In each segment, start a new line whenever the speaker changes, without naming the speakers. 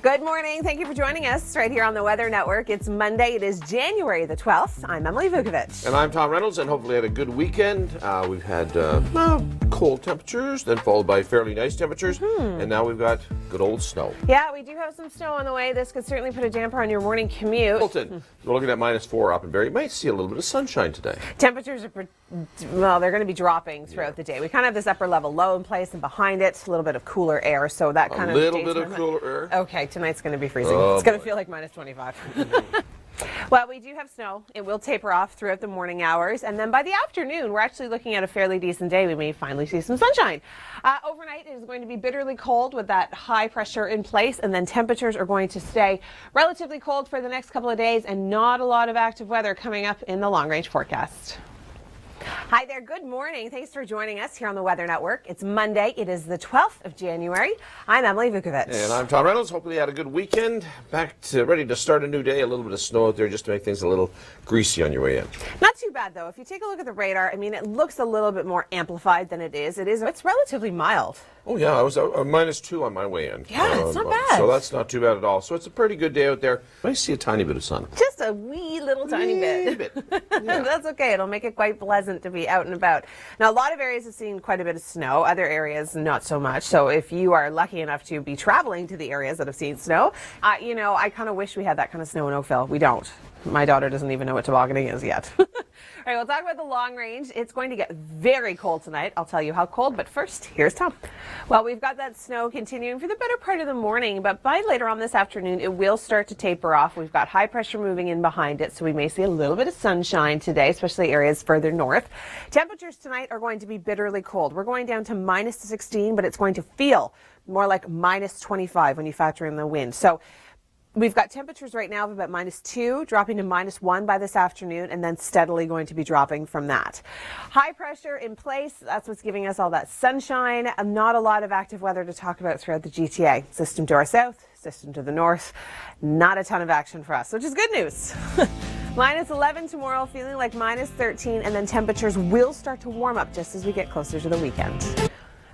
Good morning. Thank you for joining us right here on the Weather Network. It's Monday. It is January the 12th. I'm Emily Vukovic.
And I'm Tom Reynolds, and hopefully had a good weekend. We've had cold temperatures, then followed by fairly nice temperatures, and now we've got good old snow.
Yeah, we do have some snow on the way. This could certainly put a damper on your morning commute.
Hamilton, we're looking at -4 up in Barrie. You might see a little bit of sunshine today.
Temperatures are, well, they're going to be dropping throughout the day. We kind of have this upper level low in place, and behind it, a little bit of cooler air, so that kind of...
A little bit of cooler air.
Okay, tonight's going to be freezing.
Oh,
it's going to feel like -25. Well, we do have snow. It will taper off throughout the morning hours, and then by the afternoon, we're actually looking at a fairly decent day. We may finally see some sunshine. Overnight, it is going to be bitterly cold with that high pressure in place, and then temperatures are going to stay relatively cold for the next couple of days, and not a lot of active weather coming up in the long-range forecast. Hi there. Good morning. Thanks for joining us here on the Weather Network. It's Monday. It is the 12th of January. I'm Emily Vukovic.
And I'm Tom Reynolds. Hopefully you had a good weekend. Ready to start a new day. A little bit of snow out there just to make things a little greasy on your way in.
Not too bad, though. If you take a look at the radar, I mean, it looks a little bit more amplified than it is. It's relatively mild.
Oh, yeah. I was -2 on my way in.
Yeah, it's not bad.
So that's not too bad at all. So it's a pretty good day out there. I see a tiny bit of sun.
Just a wee little tiny bit.
Yeah.
That's okay. It'll make it quite pleasant to be out and about. Now, a lot of areas have seen quite a bit of snow. Other areas, not so much. So if you are lucky enough to be traveling to the areas that have seen snow, I kind of wish we had that kind of snow in Oakville. We don't. My daughter doesn't even know what tobogganing is yet. All right, we'll talk about the long range. It's going to get very cold tonight. I'll tell you how cold, but first, here's Tom. Well, we've got that snow continuing for the better part of the morning, but by later on this afternoon, it will start to taper off. We've got high pressure moving in behind it, so we may see a little bit of sunshine today, especially areas further north. Temperatures tonight are going to be bitterly cold. We're going down to -16, but it's going to feel more like -25 when you factor in the wind. So we've got temperatures right now of about -2, dropping to -1 by this afternoon, and then steadily going to be dropping from that. High pressure in place. That's what's giving us all that sunshine. Not a lot of active weather to talk about throughout the GTA. System to our south, system to the north. Not a ton of action for us, which is good news. -11 tomorrow, feeling like -13, and then temperatures will start to warm up just as we get closer to the weekend.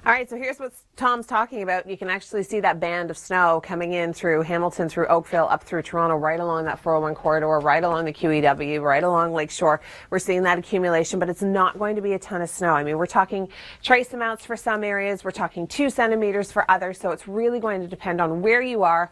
All right, so here's what Tom's talking about. You can actually see that band of snow coming in through Hamilton, through Oakville, up through Toronto, right along that 401 corridor, right along the QEW, right along Lakeshore. We're seeing that accumulation, but it's not going to be a ton of snow. I mean, we're talking trace amounts for some areas. We're talking 2 centimeters for others, so it's really going to depend on where you are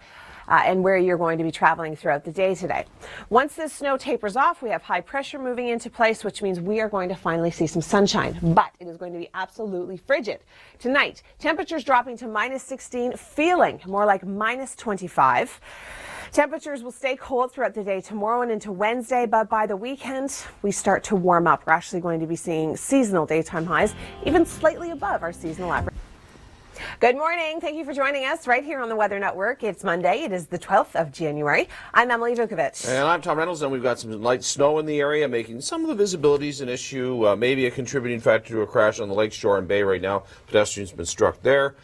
and where you're going to be traveling throughout the day today. Once this snow tapers off, we have high pressure moving into place, which means we are going to finally see some sunshine, but it is going to be absolutely frigid. Tonight, temperatures dropping to -16, feeling more like -25. Temperatures will stay cold throughout the day tomorrow and into Wednesday, but by the weekend, we start to warm up. We're actually going to be seeing seasonal daytime highs, even slightly above our seasonal average. Good morning. Thank you for joining us right here on the Weather Network. It's Monday. It is the 12th of January. I'm Emily Vukovic.
And I'm Tom Reynolds, and we've got some light snow in the area, making some of the visibilities an issue, maybe a contributing factor to a crash on the Lakeshore and Bay right now. Pedestrians have been struck there.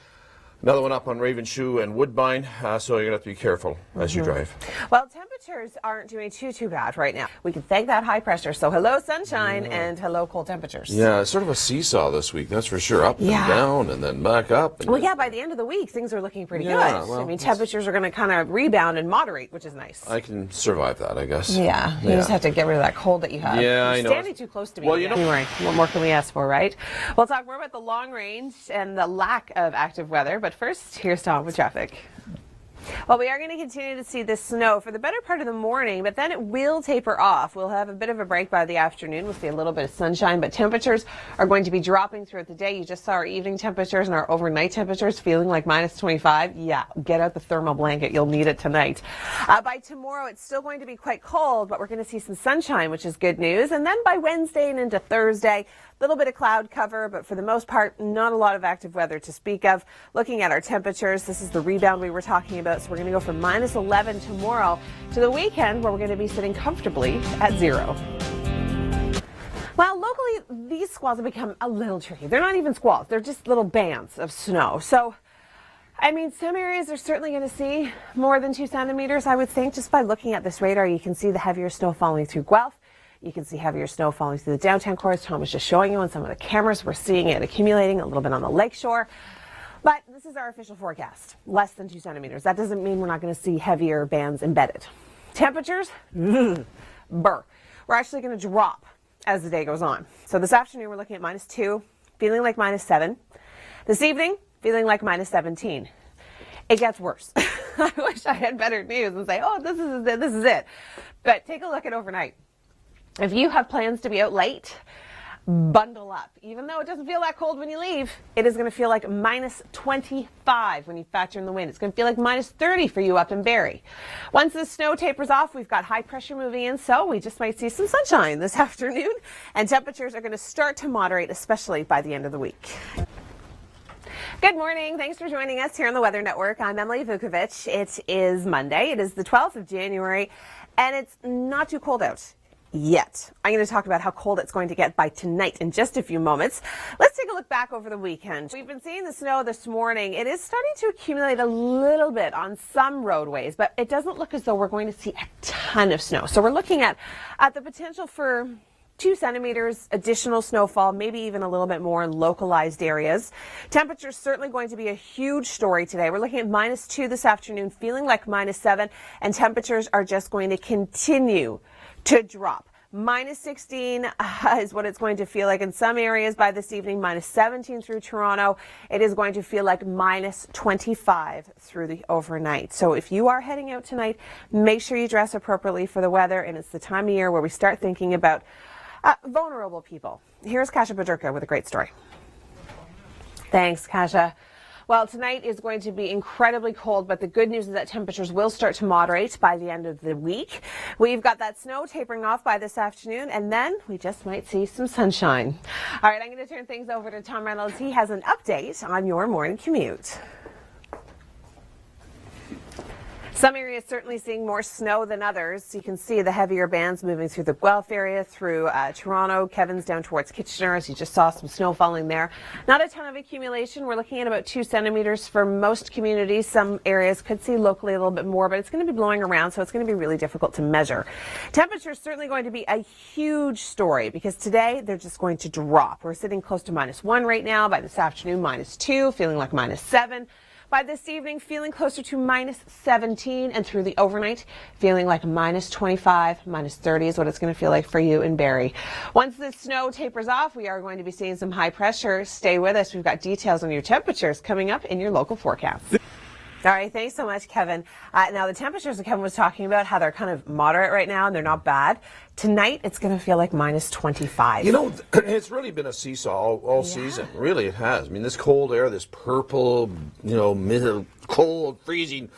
Another one up on Ravenshoe and Woodbine, so you're going to have to be careful as you drive.
Well, temperatures aren't doing too bad right now. We can thank that high pressure. So hello sunshine and hello cold temperatures.
Yeah, it's sort of a seesaw this week, that's for sure. Up and down and then back up. And
well, yeah, by the end of the week, things are looking pretty good.
Well,
I mean, temperatures are going to kind of rebound and moderate, which is nice.
I can survive that, I guess.
Yeah, you just have to get rid of that cold that you have.
Yeah, I know.
You're standing too close to me.
Well, you know.
Anyway, what more can we ask for, right? We'll talk more about the long range and the lack of active weather, but first, here's Tom with traffic. Well, we are going to continue to see this snow for the better part of the morning, but then it will taper off. We'll have a bit of a break by the afternoon. We'll see a little bit of sunshine, but temperatures are going to be dropping throughout the day. You just saw our evening temperatures and our overnight temperatures feeling like -25. Yeah, get out the thermal blanket. You'll need it tonight. By tomorrow, it's still going to be quite cold, but we're going to see some sunshine, which is good news. And then by Wednesday and into Thursday, a little bit of cloud cover, but for the most part, not a lot of active weather to speak of. Looking at our temperatures, this is the rebound we were talking about. So we're going to go from -11 tomorrow to the weekend, where we're going to be sitting comfortably at 0. Well, locally, these squalls have become a little tricky. They're not even squalls. They're just little bands of snow. So, I mean, some areas are certainly going to see more than 2 centimeters, I would think. Just by looking at this radar, you can see the heavier snow falling through Guelph. You can see heavier snow falling through the downtown core. Tom was just showing you on some of the cameras. We're seeing it accumulating a little bit on the lakeshore. But this is our official forecast, less than 2 centimeters. That doesn't mean we're not going to see heavier bands embedded. Temperatures, burr. We're actually going to drop as the day goes on. So this afternoon we're looking at -2, feeling like -7. This evening, feeling like -17. It gets worse. I wish I had better news and say, oh, this is it. But take a look at overnight. If you have plans to be out late, bundle up. Even though it doesn't feel that cold when you leave, it is going to feel like -25 when you factor in the wind. It's going to feel like -30 for you up in Barrie. Once the snow tapers off, we've got high pressure moving in, so we just might see some sunshine this afternoon, and temperatures are going to start to moderate, especially by the end of the week. Good morning. Thanks for joining us here on the Weather Network. I'm Emily Vukovic. It is Monday. It is the 12th of January, and it's not too cold out yet. I'm going to talk about how cold it's going to get by tonight in just a few moments. Let's take a look back over the weekend. We've been seeing the snow this morning. It is starting to accumulate a little bit on some roadways, but it doesn't look as though we're going to see a ton of snow. So we're looking at the potential for 2 centimeters additional snowfall, maybe even a little bit more in localized areas. Temperatures certainly going to be a huge story today. We're looking at -2 this afternoon, feeling like -7, and temperatures are just going to continue to drop. -16 is what it's going to feel like in some areas by this evening, -17 through Toronto. It is going to feel like -25 through the overnight. So if you are heading out tonight, make sure you dress appropriately for the weather, and it's the time of year where we start thinking about vulnerable people. Here's Kasia Bedurka with a great story. Thanks, Kasia. Well, tonight is going to be incredibly cold, but the good news is that temperatures will start to moderate by the end of the week. We've got that snow tapering off by this afternoon, and then we just might see some sunshine. All right, I'm going to turn things over to Tom Reynolds. He has an update on your morning commute. Some areas certainly seeing more snow than others. You can see the heavier bands moving through the Guelph area, through Toronto, Kevin's down towards Kitchener, as you just saw some snow falling there. Not a ton of accumulation. We're looking at about 2 centimeters for most communities. Some areas could see locally a little bit more, but it's going to be blowing around, so it's going to be really difficult to measure. Temperature is certainly going to be a huge story because today they're just going to drop. We're sitting close to -1 right now. By this afternoon, -2, feeling like -7. By this evening, feeling closer to -17, and through the overnight, feeling like -25, -30 is what it's going to feel like for you in Barrie. Once the snow tapers off, we are going to be seeing some high pressure. Stay with us. We've got details on your temperatures coming up in your local forecast. All right, thanks so much, Kevin. Now, the temperatures that Kevin was talking about, how they're kind of moderate right now and they're not bad. Tonight, it's going to feel like -25.
You know, it's really been a seesaw all season. Really, it has. I mean, this cold air, this purple, cold, freezing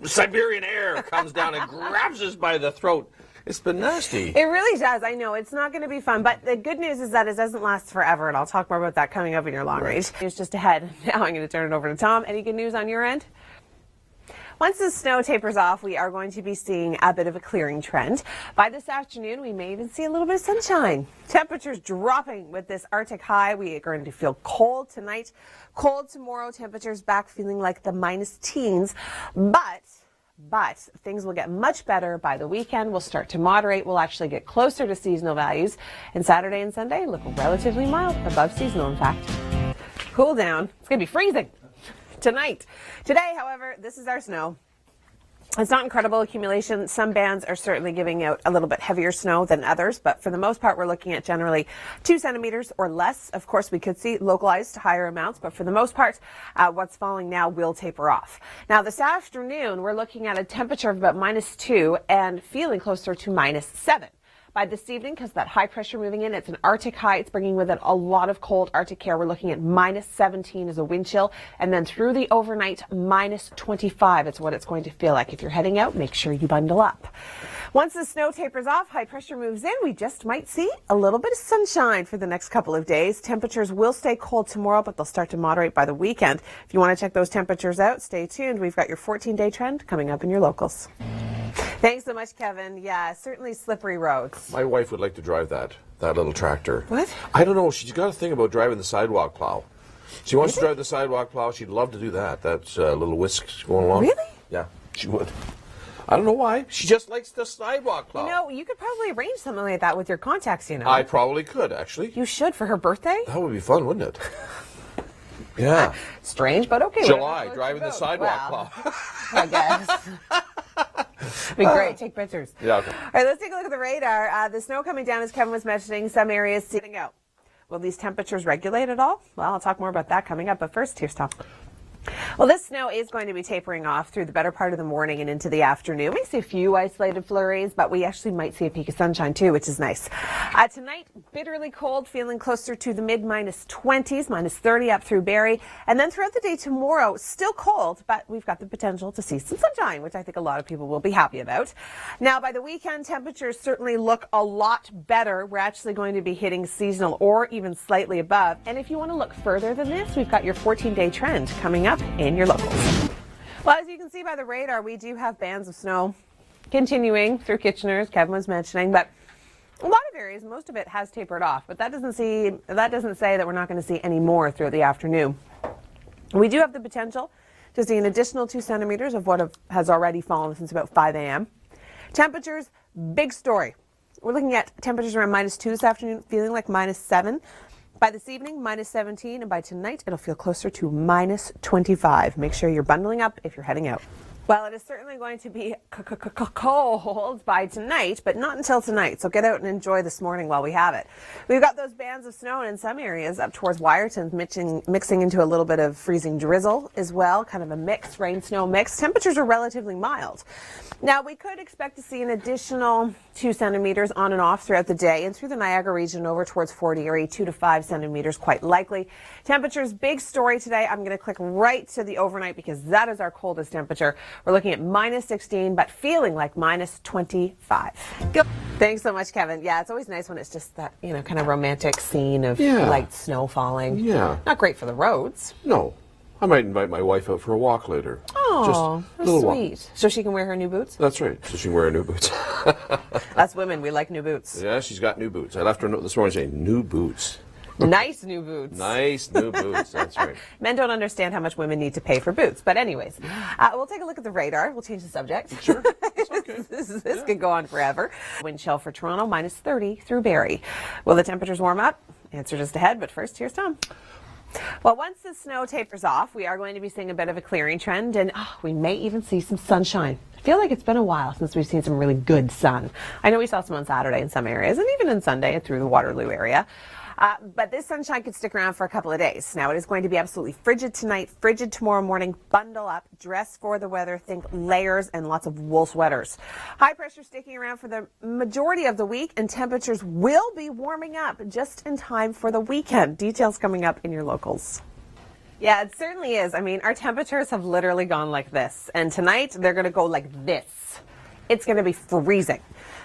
Siberian air comes down and grabs us by the throat. It's been nasty.
It really does. I know. It's not going to be fun. But the good news is that it doesn't last forever, and I'll talk more about that coming up in your long range. News just ahead. Now I'm going to turn it over to Tom. Any good news on your end? Once the snow tapers off, we are going to be seeing a bit of a clearing trend. By this afternoon, we may even see a little bit of sunshine. Temperatures dropping with this Arctic high. We are going to feel cold tonight, cold tomorrow. Temperatures back feeling like the -teens, but things will get much better by the weekend. We'll start to moderate. We'll actually get closer to seasonal values, and Saturday and Sunday look relatively mild, above seasonal in fact. Cool down. It's going to be freezing tonight. Today, however, this is our snow. It's not incredible accumulation. Some bands are certainly giving out a little bit heavier snow than others, but for the most part, we're looking at generally 2 centimeters or less. Of course, we could see localized higher amounts, but for the most part, what's falling now will taper off. Now, this afternoon, we're looking at a temperature of about -2 and feeling closer to -7. By this evening, because that high pressure moving in, it's an Arctic high. It's bringing with it a lot of cold Arctic air. We're looking at -17 as a wind chill, and then through the overnight, -25 is what it's going to feel like. If you're heading out, make sure you bundle up. Once the snow tapers off, high pressure moves in, we just might see a little bit of sunshine for the next couple of days. Temperatures will stay cold tomorrow, but they'll start to moderate by the weekend. If you want to check those temperatures out, stay tuned. We've got your 14-day trend coming up in your locals. Thanks so much, Kevin. Yeah, certainly slippery roads.
My wife would like to drive that little tractor.
What?
I don't know. She's got a thing about driving the sidewalk plow. She wants to drive the sidewalk plow. She'd love to do that. That's a little whisk going along.
Really?
Yeah, she would. I don't know why. She just likes the sidewalk plow.
You know, you could probably arrange something like that with your contacts, you know.
I probably could, actually.
You should for her birthday.
That would be fun, wouldn't it? Yeah.
Strange, but okay.
July, driving the sidewalk.
Well, I guess. Be great. Take pictures.
Yeah, okay.
All right, let's take a look at the radar. The snow coming down, as Kevin was mentioning, some areas sitting out. Will these temperatures regulate at all? Well, I'll talk more about that coming up, but first, here's Tom. Well, this snow is going to be tapering off through the better part of the morning and into the afternoon. We see a few isolated flurries, but we actually might see a peak of sunshine too, which is nice. Tonight, bitterly cold, feeling closer to the mid-20s, -30 up through Barrie. And then throughout the day tomorrow, still cold, but we've got the potential to see some sunshine, which I think a lot of people will be happy about. Now, by the weekend, temperatures certainly look a lot better. We're actually going to be hitting seasonal or even slightly above. And if you want to look further than this, we've got your 14-day trend coming up in your locals. Well, as you can see by the radar, we do have bands of snow continuing through Kitchener, as Kevin was mentioning, but a lot of areas, most of it has tapered off, but that doesn't say that we're not going to see any more throughout the afternoon. We do have the potential to see an additional 2 centimeters of what has already fallen since about 5 a.m. Temperatures, big story. We're looking at temperatures around -2 this afternoon, feeling like -7. By this evening, -17, and by tonight, it'll feel closer to -25. Make sure you're bundling up if you're heading out. Well, it is certainly going to be cold by tonight, but not until tonight. So get out and enjoy this morning while we have it. We've got those bands of snow in some areas up towards Wyerton, mixing into a little bit of freezing drizzle as well, kind of a mix, rain-snow mix. Temperatures are relatively mild. Now, we could expect to see an additional 2 centimeters on and off throughout the day and through the Niagara region over towards Fort Erie, 2 to 5 centimeters quite likely. Temperatures, big story today. I'm going to click right to the overnight because that is our coldest temperature. We're looking at -16, but feeling like -25. Go. Thanks so much, Kevin. Yeah, it's always nice when it's just that, kind of romantic scene of light snow falling.
Yeah.
Not great for the roads.
No. I might invite my wife out for a walk later.
Oh, that's sweet. Walk. So she can wear her new boots?
That's right. So she can wear her new boots.
Us women, we like new boots.
Yeah, she's got new boots. I left her a note this morning saying, new boots.
Nice new boots.
Nice new boots. That's right.
Men don't understand how much women need to pay for boots. But anyways, we'll take a look at the radar. We'll change the subject.
Sure. That's okay.
This could go on forever. Wind chill for Toronto, -30 through Barrie. Will the temperatures warm up? Answer just ahead. But first, here's Tom. Well, once the snow tapers off, we are going to be seeing a bit of a clearing trend, and we may even see some sunshine. I feel like it's been a while since we've seen some really good sun. I know we saw some on Saturday in some areas, and even on Sunday through the Waterloo area. But this sunshine could stick around for a couple of days. Now, it is going to be absolutely frigid tonight, frigid tomorrow morning. Bundle up, dress for the weather, think layers and lots of wool sweaters. High pressure sticking around for the majority of the week, and temperatures will be warming up just in time for the weekend. Details coming up in your locals. Yeah, it certainly is. I mean, our temperatures have literally gone like this, and tonight they're going to go like this. It's going to be freezing.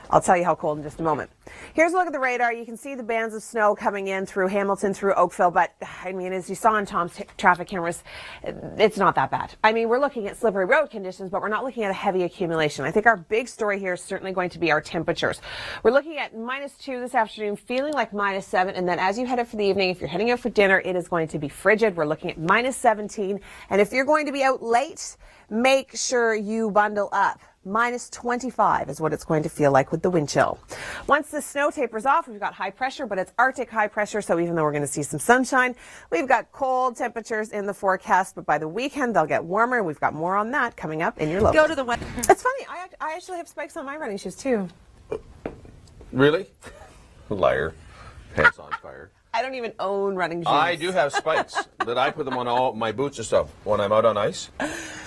I'll tell you how cold in just a moment. Here's a look at the radar. You can see the bands of snow coming in through Hamilton, through Oakville, but I mean, as you saw on Tom's traffic cameras, it's not that bad. I mean, we're looking at slippery road conditions, but we're not looking at a heavy accumulation. I think our big story here is certainly going to be our temperatures. We're looking at -2 this afternoon, feeling like -7, and then as you head out for the evening, if you're heading out for dinner, it is going to be frigid. We're looking at -17, and if you're going to be out late, make sure you bundle up. -25 is what it's going to feel like with the wind chill. Once the snow tapers off, we've got high pressure, but it's Arctic high pressure, so even though we're going to see some sunshine, we've got cold temperatures in the forecast, but by the weekend, they'll get warmer, and we've got more on that coming up in your local.
Go to the weather.
It's funny, I actually have spikes on my running shoes, too.
Really? Liar. Pants on fire.
I don't even own running shoes.
I do have spikes, but I put them on all my boots and stuff when I'm out on ice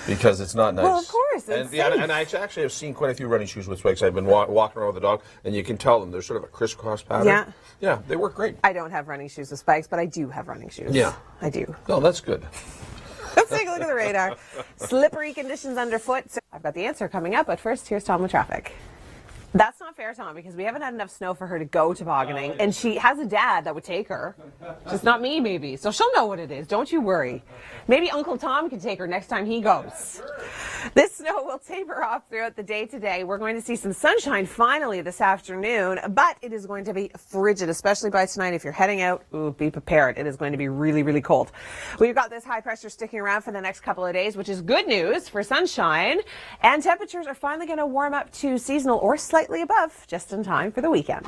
because it's not nice.
Well, of course,
and
it's safe.
and I actually have seen quite a few running shoes with spikes. I've been walking around with the dog, and you can tell them they're sort of a crisscross pattern.
Yeah.
Yeah, they work great.
I don't have running shoes with spikes, but I do have running shoes.
Yeah.
I do.
No, that's good.
Let's take a look at the radar. Slippery conditions underfoot. So I've got the answer coming up, but first, here's Tom with traffic. That's not fair, Tom, because we haven't had enough snow for her to go tobogganing, and she has a dad that would take her. Just not me, maybe. So she'll know what it is. Don't you worry. Maybe Uncle Tom can take her next time he goes. This snow will taper off throughout the day today. We're going to see some sunshine finally this afternoon, but it is going to be frigid, especially by tonight. If you're heading out, be prepared. It is going to be really, really cold. We've got this high pressure sticking around for the next couple of days, which is good news for sunshine, and temperatures are finally going to warm up to seasonal or slightly above just in time for the weekend.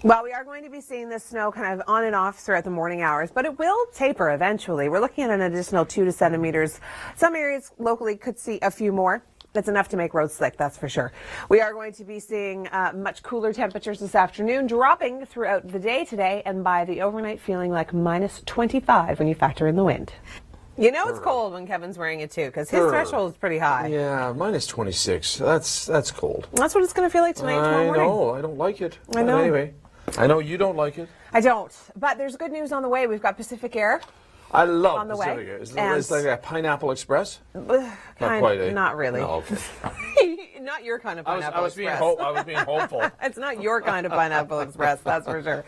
Well, we are going to be seeing this snow kind of on and off throughout the morning hours, but it will taper eventually. We're looking at an additional 2 to centimeters. Some areas locally could see a few more. That's enough to make roads slick, that's for sure. We are going to be seeing much cooler temperatures this afternoon, dropping throughout the day today, and by the overnight feeling like minus 25 when you factor in the wind. You know it's cold when Kevin's wearing it too, because his threshold is pretty high.
Yeah, minus 26. That's cold.
That's what it's going to feel like tonight and tomorrow morning.
I know. I don't like it.
I know.
But anyway, I know you don't like it.
I don't. But there's good news on the way. We've got Pacific Air.
I love
on the way.
It's like a Pineapple Express?
Not
quite, eh?
Not really.
No, okay.
Not your kind of Pineapple
I was
Express.
being hopeful.
It's not your kind of Pineapple Express, that's for sure.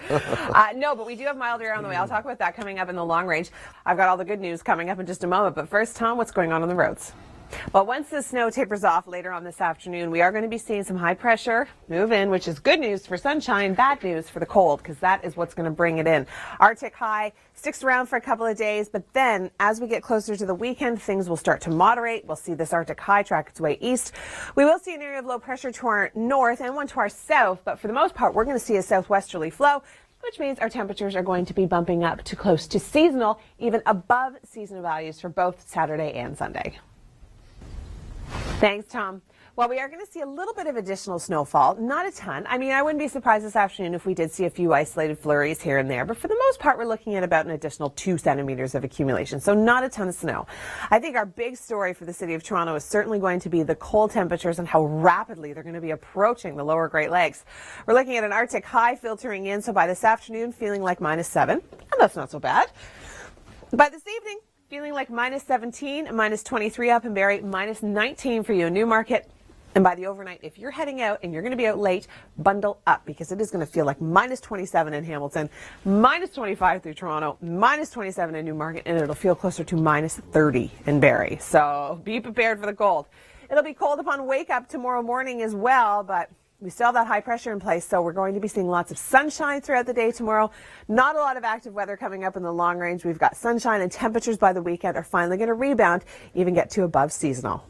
No, but we do have mild air on the way. I'll talk about that coming up in the long range. I've got all the good news coming up in just a moment. But first, Tom, what's going on the roads? Well, once the snow tapers off later on this afternoon, we are going to be seeing some high pressure move in, which is good news for sunshine, bad news for the cold, because that is what's going to bring it in. Arctic high sticks around for a couple of days, but then as we get closer to the weekend, things will start to moderate. We'll see this Arctic high track its way east. We will see an area of low pressure to our north and one to our south, but for the most part, we're going to see a southwesterly flow, which means our temperatures are going to be bumping up to close to seasonal, even above seasonal values for both Saturday and Sunday. Thanks, Tom. Well, we are going to see a little bit of additional snowfall, not a ton. I mean, I wouldn't be surprised this afternoon if we did see a few isolated flurries here and there, but for the most part, we're looking at about an additional 2 centimeters of accumulation, so not a ton of snow. I think our big story for the city of Toronto is certainly going to be the cold temperatures and how rapidly they're going to be approaching the lower Great Lakes. We're looking at an Arctic high filtering in, so by this afternoon, feeling like -7, and that's not so bad. By this evening, feeling like -17, -23 up in Barrie, -19 for you in Newmarket. And by the overnight, if you're heading out and you're going to be out late, bundle up because it is going to feel like -27 in Hamilton, -25 through Toronto, -27 in Newmarket, and it'll feel closer to -30 in Barrie. So be prepared for the cold. It'll be cold upon wake up tomorrow morning as well, but we still have that high pressure in place, so we're going to be seeing lots of sunshine throughout the day tomorrow. Not a lot of active weather coming up in the long range. We've got sunshine, and temperatures by the weekend are finally going to rebound, even get to above seasonal.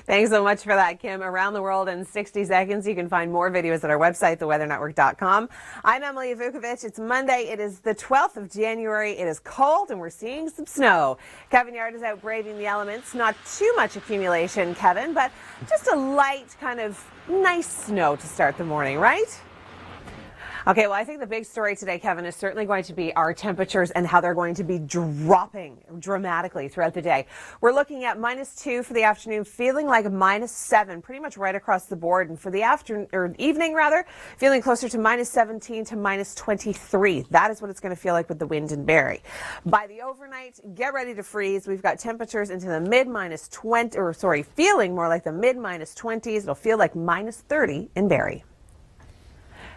Thanks so much for that, Kim. Around the world in 60 seconds. You can find more videos at our website, theweathernetwork.com. I'm Emily Vukovic. It's Monday. It is the 12th of January. It is cold, and we're seeing some snow. Kevin Yard is out braving the elements. Not too much accumulation, Kevin, but just a light kind of nice snow to start the morning, right? Okay, well, I think the big story today, Kevin, is certainly going to be our temperatures and how they're going to be dropping dramatically throughout the day. We're looking at -2 for the afternoon, feeling like -7, pretty much right across the board. And for the evening, feeling closer to -17 to -23. That is what it's going to feel like with the wind in Barrie. By the overnight, get ready to freeze. We've got temperatures into the mid-20, feeling more like the mid-20s. It'll feel like -30 in Barrie.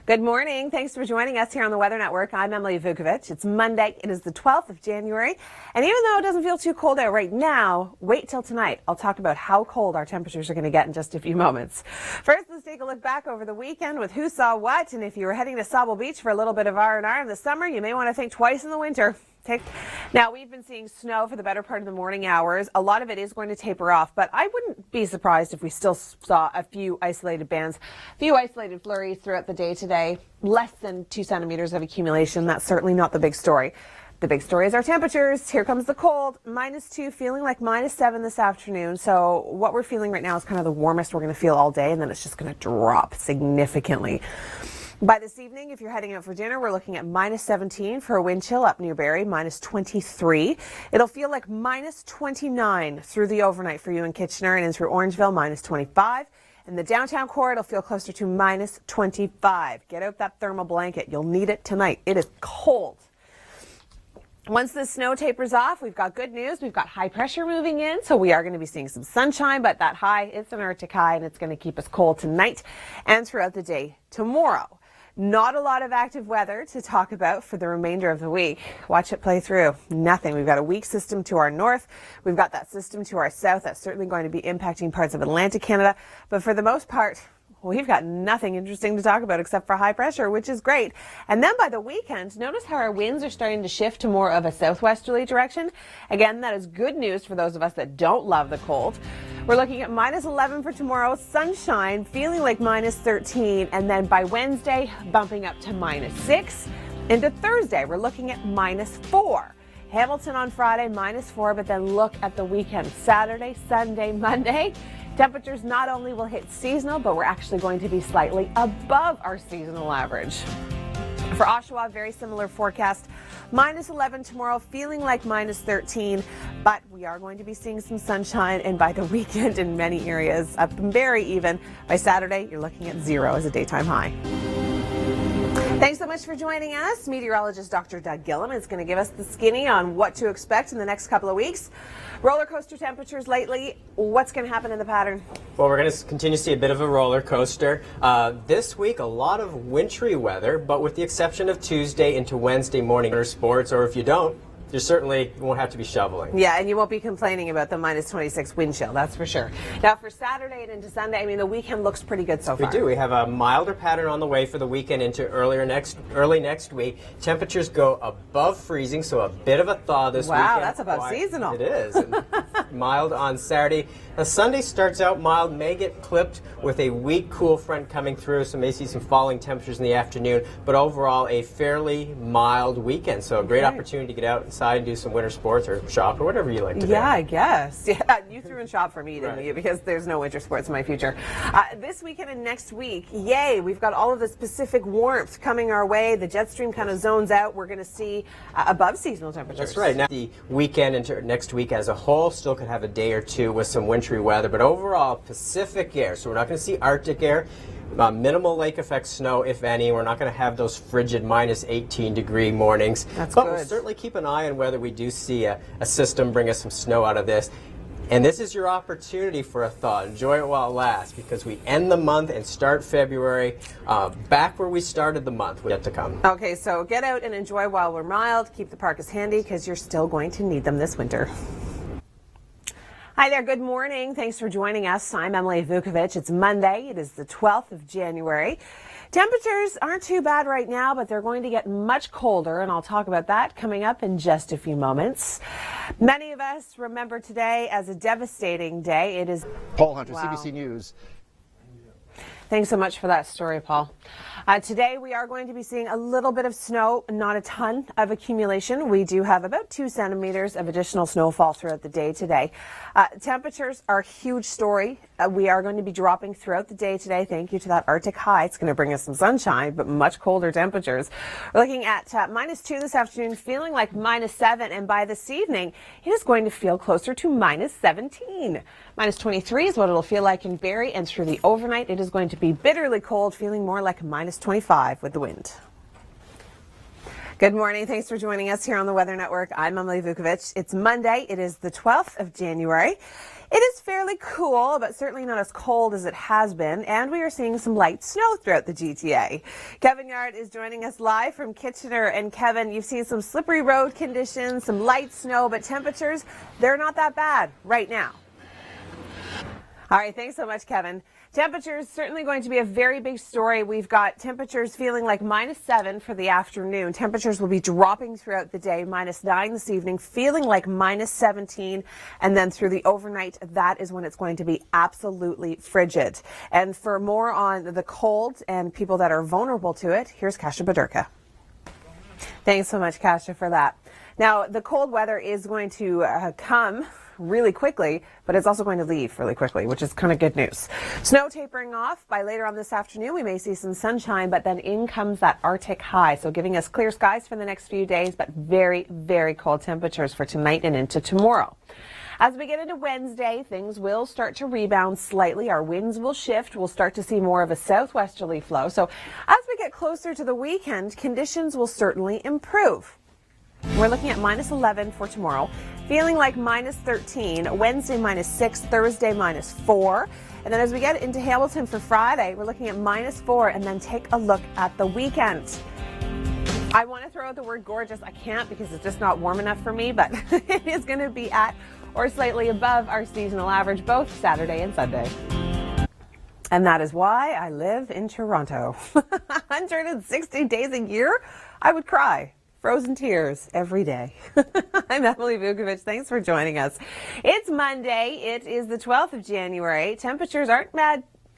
Good morning. Thanks for joining us here on the Weather Network. I'm Emily Vukovic. It's Monday. It is the 12th of January. And even though it doesn't feel too cold out right now, wait till tonight. I'll talk about how cold our temperatures are going to get in just a few moments. First, let's take a look back over the weekend with who saw what. And if you were heading to Sauble Beach for a little bit of R&R in the summer, you may want to think twice in the winter. Now, we've been seeing snow for the better part of the morning hours. A lot of it is going to taper off, but I wouldn't be surprised if we still saw a few isolated bands, a few isolated flurries throughout the day today. Less than 2 centimeters of accumulation. That's certainly not the big story. The big story is our temperatures. Here comes the cold. -2, feeling like -7 this afternoon. So what we're feeling right now is kind of the warmest we're going to feel all day, and then it's just going to drop significantly. By this evening, if you're heading out for dinner, we're looking at -17 for a wind chill up near Barrie, -23. It'll feel like -29 through the overnight for you in Kitchener and in through Orangeville, -25. In the downtown core, it'll feel closer to -25. Get out that thermal blanket. You'll need it tonight. It is cold. Once the snow tapers off, we've got good news. We've got high pressure moving in, so we are going to be seeing some sunshine, but that high, it's an Arctic high, and it's going to keep us cold tonight and throughout the day tomorrow. Not a lot of active weather to talk about for the remainder of the week. Watch it play through. Nothing. We've got a weak system to our north. We've got that system to our south. That's certainly going to be impacting parts of Atlantic Canada. But for the most part, we've got nothing interesting to talk about except for high pressure, which is great. And then by the weekend, notice how our winds are starting to shift to more of a southwesterly direction. Again, that is good news for those of us that don't love the cold. We're looking at minus 11 for tomorrow, sunshine, feeling like minus 13, and then by Wednesday, bumping up to minus 6. Into Thursday, we're looking at minus 4. Hamilton on Friday, minus 4, but then look at the weekend. Saturday, Sunday, Monday. Temperatures not only will hit seasonal, but we're actually going to be slightly above our seasonal average. For Oshawa, very similar forecast. Minus 11 tomorrow, feeling like minus 13, but we are going to be seeing some sunshine, and by the weekend in many areas, up and very even. By Saturday, you're looking at 0 as a daytime high. Thanks so much for joining us. Meteorologist Dr. Doug Gillum is going to give us the skinny on what to expect in the next couple of weeks. Roller coaster temperatures lately. What's going to happen in the pattern?
Well, we're going to continue to see a bit of a roller coaster. This week, a lot of wintry weather, but with the exception of Tuesday into Wednesday morning or sports, or if you don't, you certainly won't have to be shoveling.
Yeah, and you won't be complaining about the minus 26 wind chill, that's for sure. Now, for Saturday and into Sunday, I mean, the weekend looks pretty good so far.
We do. We have a milder pattern on the way for the weekend into early next week. Temperatures go above freezing, so a bit of a thaw this weekend.
Wow, that's above seasonal.
It is. And mild on Saturday. Now, Sunday starts out mild, may get clipped with a weak cool front coming through, so may see some falling temperatures in the afternoon, but overall a fairly mild weekend. So a great opportunity to get out inside and do some winter sports or shop or whatever you like to do.
Yeah, I guess. Yeah, you threw in shop for me, didn't you? Because there's no winter sports in my future. This weekend and next week, yay, we've got all of this Pacific warmth coming our way. The jet stream kind of zones out. We're going to see above seasonal temperatures.
That's right. Now, the weekend into next week as a whole still could have a day or two with some wintry weather, but overall Pacific air. So we're not going to see Arctic air. Minimal lake effect snow, if any. We're not going to have those frigid minus 18-degree mornings.
That's
but
good.
We'll certainly keep an eye on whether we do see a system bring us some snow out of this. And this is your opportunity for a thaw. Enjoy it while it lasts, because we end the month and start February back where we started the month. Yet to come.
Okay, so get out and enjoy while we're mild. Keep the parkas handy, because you're still going to need them this winter. Hi there, good morning. Thanks for joining us. I'm Emily Vukovic. It's Monday. It is the 12th of January. Temperatures aren't too bad right now, but they're going to get much colder, and I'll talk about that coming up in just a few moments. Many of us remember today as a devastating day. It is
Paul Hunter,
Wow.
CBC News.
Thanks so much for that story, Paul. Today we are going to be seeing a little bit of snow, not a ton of accumulation. We do have about 2 centimeters of additional snowfall throughout the day today. Temperatures are a huge story. We are going to be dropping throughout the day today. Thank you to that Arctic high. It's going to bring us some sunshine, but much colder temperatures. We're looking at minus 2 this afternoon, feeling like minus 7, and by this evening, it is going to feel closer to minus 17. Minus 23 is what it'll feel like in Barrie, and through the overnight, it is going to be bitterly cold, feeling more like minus 25 with the wind. Good morning. Thanks for joining us here on the Weather Network. I'm Emily Vukovic. It's Monday. It is the 12th of January. It is fairly cool, but certainly not as cold as it has been, and we are seeing some light snow throughout the GTA. Kevin Yard is joining us live from Kitchener. And Kevin, you've seen some slippery road conditions, some light snow, but temperatures, they're not that bad right now. All right, thanks so much, Kevin. Temperatures certainly going to be a very big story. We've got temperatures feeling like minus 7 for the afternoon. Temperatures will be dropping throughout the day, minus 9 this evening, feeling like minus 17. And then through the overnight, that is when it's going to be absolutely frigid. And for more on the cold and people that are vulnerable to it, here's Kasia Badurka. Thanks so much, Kasia, for that. Now, the cold weather is going to come really quickly, but it's also going to leave really quickly, which is kind of good news. Snow tapering off. By later on this afternoon, we may see some sunshine, but then in comes that Arctic high. So giving us clear skies for the next few days, but very, very cold temperatures for tonight and into tomorrow. As we get into Wednesday, things will start to rebound slightly. Our winds will shift. We'll start to see more of a southwesterly flow. So as we get closer to the weekend, conditions will certainly improve. We're looking at minus 11 for tomorrow, feeling like minus 13, Wednesday minus 6, Thursday minus 4. And then as we get into Hamilton for Friday, we're looking at minus 4, and then take a look at the weekend. I want to throw out the word gorgeous. I can't because it's just not warm enough for me, but it is going to be at or slightly above our seasonal average both Saturday and Sunday. And that is why I live in Toronto. 160 days a year? I would cry. frozen tears every day. I'm Emily Vukovic. Thanks for joining us. It's Monday. It is the 12th of January. Temperatures aren't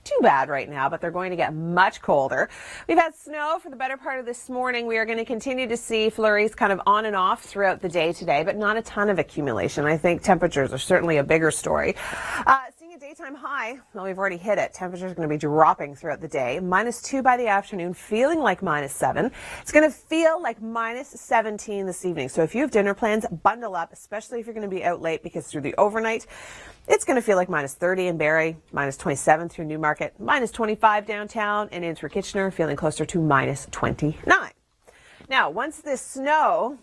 too bad right now, but they're going to get much colder. We've had snow for the better part of this morning. We are going to continue to see flurries kind of on and off throughout the day today, but not a ton of accumulation. I think temperatures are certainly a bigger story. Seeing a daytime high, well, we've already hit it. Temperatures are going to be dropping throughout the day. -2 by the afternoon, feeling like -7. It's going to feel like -17 this evening. So if you have dinner plans, bundle up, especially if you're going to be out late, because through the overnight, it's going to feel like -30 in Barrie, -27 through Newmarket, -25 downtown, and in through Kitchener, feeling closer to -29. Now, once this snow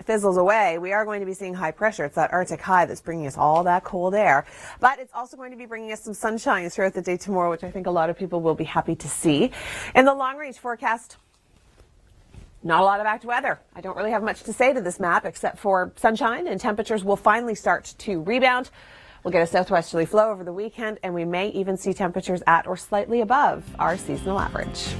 fizzles away, we are going to be seeing high pressure. It's that Arctic high that's bringing us all that cold air. But it's also going to be bringing us some sunshine throughout the day tomorrow, which I think a lot of people will be happy to see. In the long-range forecast, not a lot of active weather. I don't really have much to say to this map except for sunshine, and temperatures will finally start to rebound. We'll get a southwesterly flow over the weekend, and we may even see temperatures at or slightly above our seasonal average.